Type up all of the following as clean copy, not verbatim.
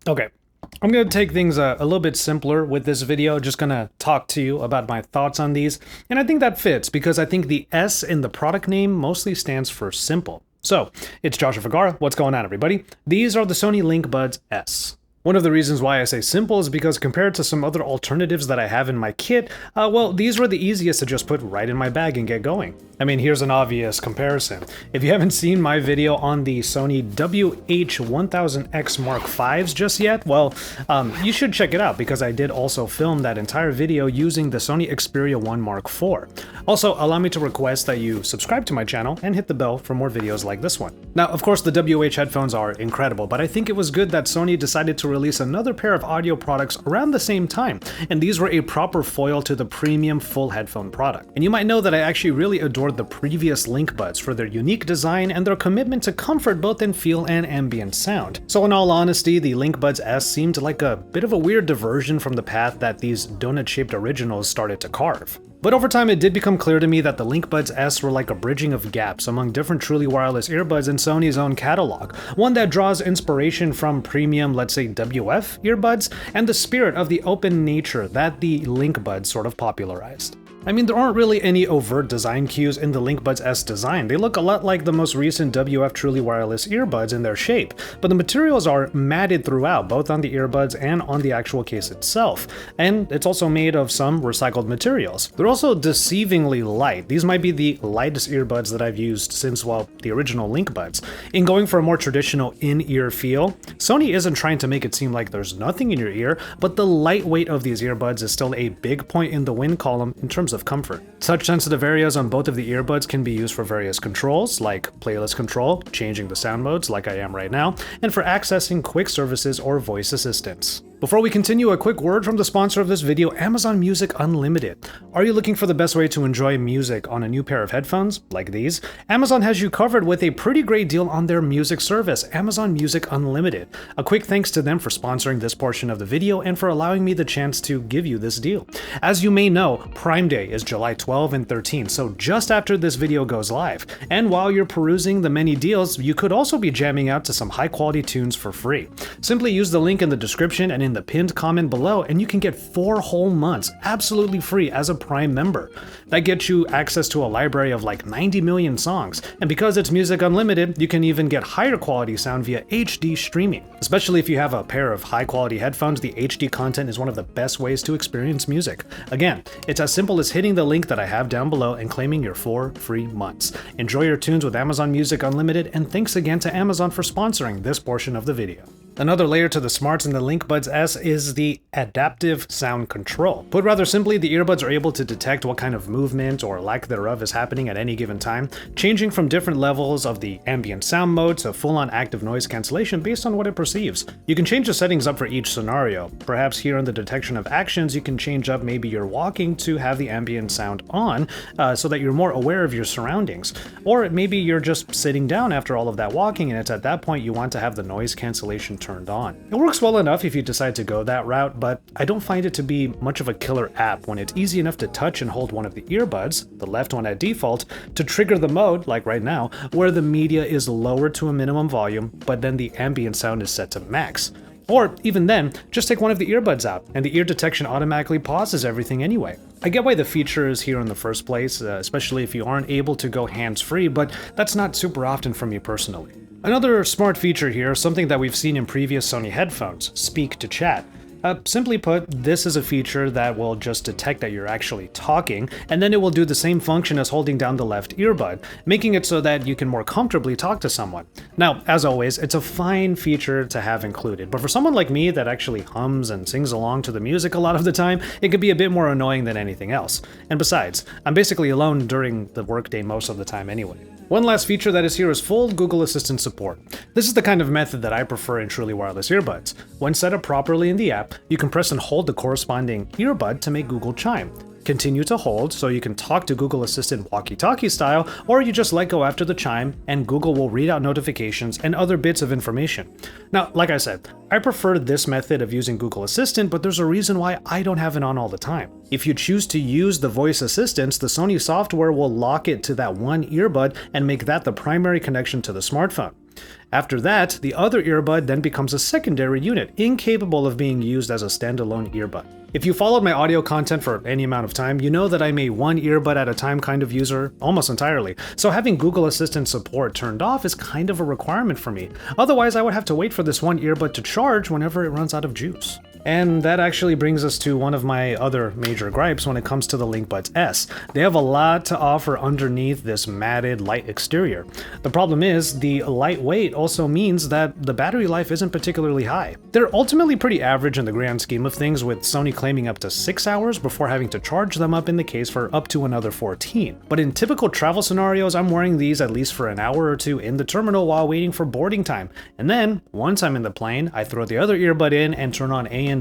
Okay, I'm going to take things a little bit simpler with this video, just going to talk to you about my thoughts on these, and I think that fits because I think the S in the product name mostly stands for simple. So, it's Joshua Vergara, what's going on everybody? These are the Sony LinkBuds S. One of the reasons why I say simple is because compared to some other alternatives that I have in my kit, well, these were the easiest to just put right in my bag and get going. I mean, here's an obvious comparison. If you haven't seen my video on the Sony WH-1000X Mark Vs just yet, well, you should check it out because I did also film that entire video using the Sony Xperia 1 Mark IV. Also, allow me to request that you subscribe to my channel and hit the bell for more videos like this one. Now, of course, the WH headphones are incredible, but I think it was good that Sony decided to release another pair of audio products around the same time, and these were a proper foil to the premium full headphone product. And you might know that I actually really adored the previous LinkBuds for their unique design and their commitment to comfort both in feel and ambient sound. So in all honesty, the LinkBuds S seemed like a bit of a weird diversion from the path that these donut-shaped originals started to carve. But over time, it did become clear to me that the LinkBuds S were like a bridging of gaps among different truly wireless earbuds in Sony's own catalog, one that draws inspiration from premium, let's say WF earbuds, and the spirit of the open nature that the LinkBuds sort of popularized. I mean, there aren't really any overt design cues in the LinkBuds S design. They look a lot like the most recent WF truly wireless earbuds in their shape, but the materials are matted throughout, both on the earbuds and on the actual case itself. And it's also made of some recycled materials. They're also deceivingly light. These might be the lightest earbuds that I've used since, well, the original LinkBuds. In going for a more traditional in-ear feel, Sony isn't trying to make it seem like there's nothing in your ear, but the lightweight of these earbuds is still a big point in the win column in terms of comfort. Touch sensitive areas on both of the earbuds can be used for various controls, like playlist control, changing the sound modes like I am right now, and for accessing quick services or voice assistants. Before we continue, a quick word from the sponsor of this video, Amazon Music Unlimited. Are you looking for the best way to enjoy music on a new pair of headphones, like these? Amazon has you covered with a pretty great deal on their music service, Amazon Music Unlimited. A quick thanks to them for sponsoring this portion of the video and for allowing me the chance to give you this deal. As you may know, Prime Day is July 12 and 13, so just after this video goes live. And while you're perusing the many deals, you could also be jamming out to some high quality tunes for free. Simply use the link in the description and in the pinned comment below and you can get 4 whole months absolutely free as a Prime member. That gets you access to a library of like 90 million songs, and because it's Music Unlimited, you can even get higher quality sound via HD streaming. Especially if you have a pair of high quality headphones, the HD content is one of the best ways to experience music. Again, it's as simple as hitting the link that I have down below and claiming your 4 free months. Enjoy your tunes with Amazon Music Unlimited, and thanks again to Amazon for sponsoring this portion of the video. Another layer to the smarts in the LinkBuds S is the adaptive sound control. Put rather simply, the earbuds are able to detect what kind of movement or lack thereof is happening at any given time, changing from different levels of the ambient sound mode to full-on active noise cancellation based on what it perceives. You can change the settings up for each scenario. Perhaps here in the detection of actions, you can change up maybe you're walking to have the ambient sound on, so that you're more aware of your surroundings. Or maybe you're just sitting down after all of that walking and it's at that point you want to have the noise cancellation turned on. It works well enough if you decide to go that route, but I don't find it to be much of a killer app when it's easy enough to touch and hold one of the earbuds, the left one at default, to trigger the mode, like right now, where the media is lowered to a minimum volume, but then the ambient sound is set to max. Or even then, just take one of the earbuds out, and the ear detection automatically pauses everything anyway. I get why the feature is here in the first place, especially if you aren't able to go hands-free, but that's not super often for me personally. Another smart feature here, something that we've seen in previous Sony headphones, speak to chat. Simply put, this is a feature that will just detect that you're actually talking, and then it will do the same function as holding down the left earbud, making it so that you can more comfortably talk to someone. Now, as always, it's a fine feature to have included, but for someone like me that actually hums and sings along to the music a lot of the time, it can be a bit more annoying than anything else. And besides, I'm basically alone during the workday most of the time anyway. One last feature that is here is full Google Assistant support. This is the kind of method that I prefer in truly wireless earbuds. When set up properly in the app, you can press and hold the corresponding earbud to make Google chime. Continue to hold so you can talk to Google Assistant walkie-talkie style, or you just let go after the chime and Google will read out notifications and other bits of information. Now, like I said, I prefer this method of using Google Assistant, but there's a reason why I don't have it on all the time. If you choose to use the voice assistants, the Sony software will lock it to that one earbud and make that the primary connection to the smartphone. After that, the other earbud then becomes a secondary unit, incapable of being used as a standalone earbud. If you followed my audio content for any amount of time, you know that I'm a one earbud at a time kind of user almost entirely, so having Google Assistant support turned off is kind of a requirement for me. Otherwise, I would have to wait for this one earbud to charge whenever it runs out of juice. And that actually brings us to one of my other major gripes when it comes to the LinkBuds S. They have a lot to offer underneath this matted, light exterior. The problem is, the lightweight also means that the battery life isn't particularly high. They're ultimately pretty average in the grand scheme of things, with Sony claiming up to 6 hours before having to charge them up in the case for up to another 14. But in typical travel scenarios, I'm wearing these at least for an hour or two in the terminal while waiting for boarding time. And then, once I'm in the plane, I throw the other earbud in and turn on ANC.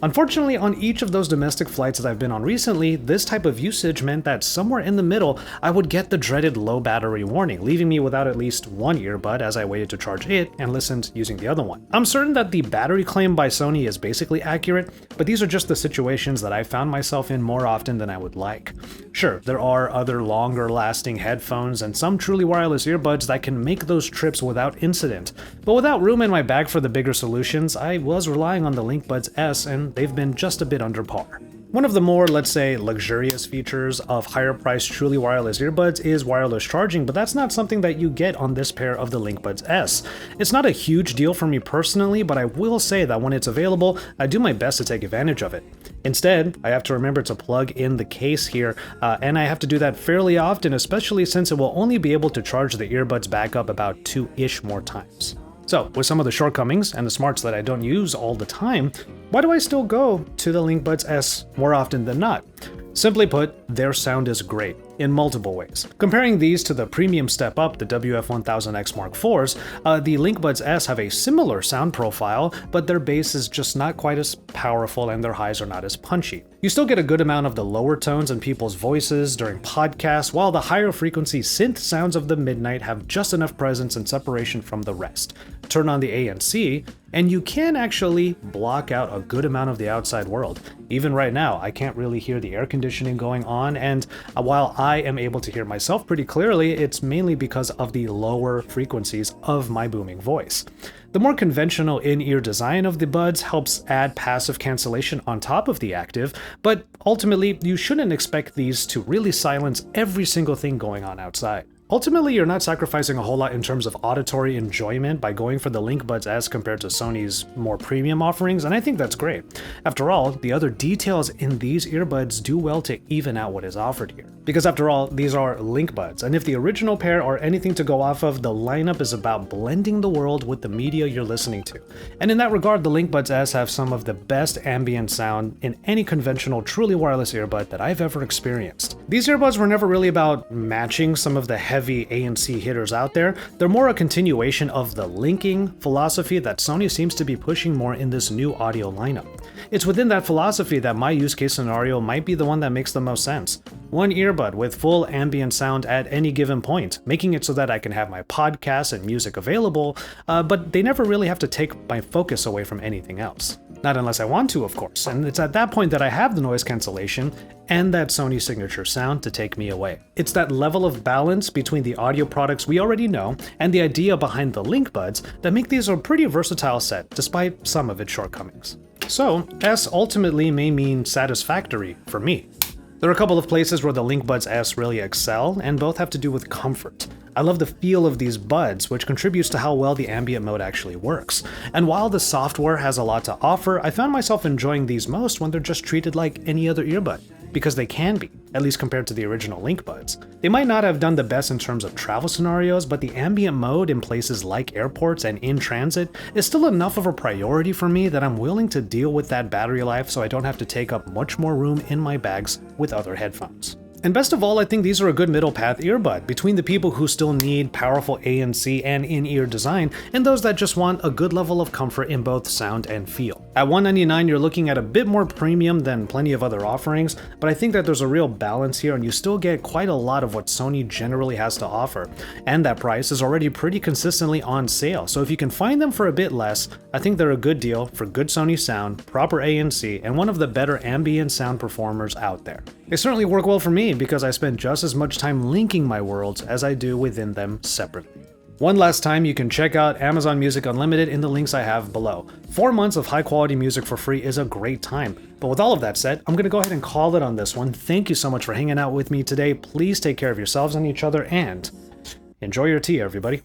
Unfortunately, on each of those domestic flights that I've been on recently, this type of usage meant that somewhere in the middle, I would get the dreaded low battery warning, leaving me without at least one earbud as I waited to charge it and listened using the other one. I'm certain that the battery claim by Sony is basically accurate, but these are just the situations that I found myself in more often than I would like. Sure, there are other longer lasting headphones and some truly wireless earbuds that can make those trips without incident, but without room in my bag for the bigger solutions, I was relying on the LinkBuds S, and they've been just a bit under par. One of the more, let's say, luxurious features of higher priced truly wireless earbuds is wireless charging, but that's not something that you get on this pair of the LinkBuds S. It's not a huge deal for me personally, but I will say that when it's available, I do my best to take advantage of it. Instead, I have to remember to plug in the case here, and I have to do that fairly often, especially since it will only be able to charge the earbuds back up about 2-ish more times. So, with some of the shortcomings and the smarts that I don't use all the time, why do I still go to the LinkBuds S more often than not? Simply put, their sound is great, in multiple ways. Comparing these to the premium step up, the WF-1000X Mark IVs, the LinkBuds S have a similar sound profile, but their bass is just not quite as powerful and their highs are not as punchy. You still get a good amount of the lower tones in people's voices during podcasts, while the higher frequency synth sounds of the Midnight have just enough presence and separation from the rest. Turn on the ANC, and you can actually block out a good amount of the outside world. Even right now, I can't really hear the air conditioning going on, and while I am able to hear myself pretty clearly, it's mainly because of the lower frequencies of my booming voice. The more conventional in-ear design of the buds helps add passive cancellation on top of the active, but ultimately, you shouldn't expect these to really silence every single thing going on outside. Ultimately, you're not sacrificing a whole lot in terms of auditory enjoyment by going for the LinkBuds S compared to Sony's more premium offerings, and I think that's great. After all, the other details in these earbuds do well to even out what is offered here. Because after all, these are LinkBuds, and if the original pair are anything to go off of, the lineup is about blending the world with the media you're listening to. And in that regard, the LinkBuds S have some of the best ambient sound in any conventional truly wireless earbud that I've ever experienced. These earbuds were never really about matching some of the heavy ANC hitters out there. They're more a continuation of the linking philosophy that Sony seems to be pushing more in this new audio lineup. It's within that philosophy that my use case scenario might be the one that makes the most sense. One earbud with full ambient sound at any given point, making it so that I can have my podcasts and music available, but they never really have to take my focus away from anything else. Not unless I want to, of course, and it's at that point that I have the noise cancellation and that Sony signature sound to take me away. It's that level of balance between the audio products we already know and the idea behind the LinkBuds that make these a pretty versatile set, despite some of its shortcomings. So, S ultimately may mean satisfactory for me. There are a couple of places where the LinkBuds S really excel, and both have to do with comfort. I love the feel of these buds, which contributes to how well the ambient mode actually works. And while the software has a lot to offer, I found myself enjoying these most when they're just treated like any other earbud. Because they can be, at least compared to the original LinkBuds. They might not have done the best in terms of travel scenarios, but the ambient mode in places like airports and in transit is still enough of a priority for me that I'm willing to deal with that battery life so I don't have to take up much more room in my bags with other headphones. And best of all, I think these are a good middle path earbud between the people who still need powerful ANC and in-ear design and those that just want a good level of comfort in both sound and feel. At $199, you're looking at a bit more premium than plenty of other offerings, but I think that there's a real balance here and you still get quite a lot of what Sony generally has to offer. And that price is already pretty consistently on sale, so if you can find them for a bit less, I think they're a good deal for good Sony sound, proper ANC, and one of the better ambient sound performers out there. They certainly work well for me because I spend just as much time linking my worlds as I do within them separately. One last time, you can check out Amazon Music Unlimited in the links I have below. 4 months of high quality music for free is a great time. But with all of that said, I'm going to go ahead and call it on this one. Thank you so much for hanging out with me today. Please take care of yourselves and each other, and enjoy your tea, everybody.